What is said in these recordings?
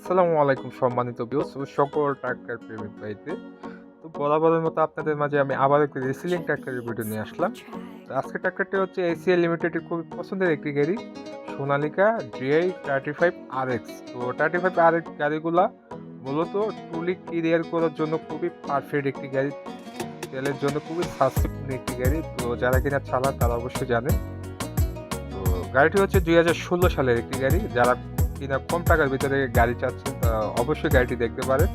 আসসালামু আলাইকুম সম্মানিত ভিউয়ার্স ও সকল ট্রাক্টর প্রেমিক ভাইদের। তো বরাবরের মতো আপনাদের মাঝে আমি আবার একটি রেসিলিং ট্রাক্টরের ভিডিও নিয়ে আসলাম। তো আজকের ট্রাক্টরটি হচ্ছে এসিএল লিমিটেডের খুবই পছন্দের একটি গাড়ি, সোনালিকা DI 35 RX। তো 35 RX গাড়িগুলা মূলত টুলি ক্লিয়ার করার জন্য খুবই পারফেক্ট একটি গাড়ি, তেলের জন্য খুবই সাশ্রয়ী একটি গাড়ি। তো যারা কিনা চালান তারা অবশ্যই জানেন। তো গাড়িটি হচ্ছে 2016 সালের একটি গাড়ি। যারা কিনা কম টাকার ভিতরে গাড়ি চাচ্ছেন অবশ্যই গাড়িটি দেখতে পারেন।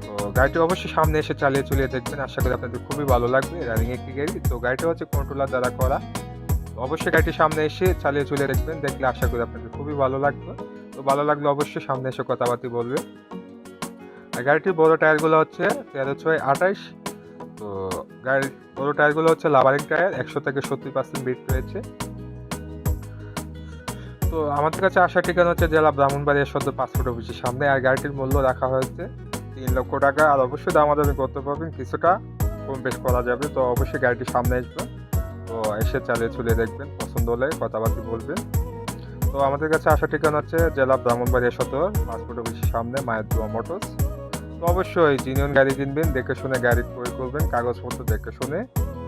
তো গাড়িটি অবশ্যই সামনে এসে চালিয়ে দেখবেন, আশা করি আপনাদের খুবই ভালো লাগবে। রানিং একটি গাড়ি, তো গাড়িটা হচ্ছে কন্ট্রোলার দ্বারা করা। তো অবশ্যই গাড়িটি সামনে এসে চালিয়ে দেখবেন, দেখলে আশা করি আপনাদের খুবই ভালো লাগবে। তো ভালো লাগলে অবশ্যই সামনে এসে কথাবার্তা বলবেন। আর গাড়িটির বড় টায়ারগুলো হচ্ছে 13/6/28। তো গাড়ির বড় টায়ারগুলো হচ্ছে লাভারিং টায়ার, 100 থেকে 70% বিট রয়েছে। তো আমাদের কাছে আসার ঠিকানা হচ্ছে জেলা ব্রাহ্মণবাড়িয়া সদর পাসপোর্ট অফিসের সামনে। আর গাড়িটির মূল্য রাখা হয়েছে 3 লক্ষ টাকা। আর অবশ্যই দামাদামি করতে পারবেন, কিছুটা কম বেশ করা যাবে। তো অবশ্যই গাড়িটির সামনে আসবেন, তো এসে চালিয়ে দেখবেন, পছন্দ হলে কথাবার্তা বলবেন। তো আমাদের কাছে আসার ঠিকানা হচ্ছে জেলা ব্রাহ্মণবাড়িয়া সদর পাসপোর্ট অফিসের সামনে, মায়ের দোয়া মোটরস। তো অবশ্যই জিনিয়ন গাড়ি কিনবেন, দেখে শুনে গাড়ি ক্রয় করবেন, কাগজপত্র দেখে শুনে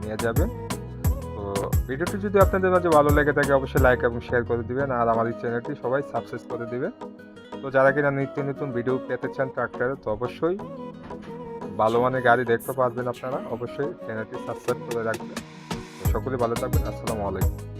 নিয়ে যাবেন। তো ভিডিওটি যদি আপনাদের মাঝে ভালো লেগে থাকে অবশ্যই লাইক এবং শেয়ার করে দিবেন, আর আমাদের চ্যানেলটি সবাই সাবস্ক্রাইব করে দিবেন। তো যারা কিনা নিত্য নতুন ভিডিও পেতে চান ট্রাক্টরে, তো অবশ্যই ভালো মানের গাড়ি দেখতে পারবেন আপনারা, অবশ্যই চ্যানেলটি সাবস্ক্রাইব করে রাখবেন। তো সকলে ভালো থাকবেন। আসসালামু আলাইকুম।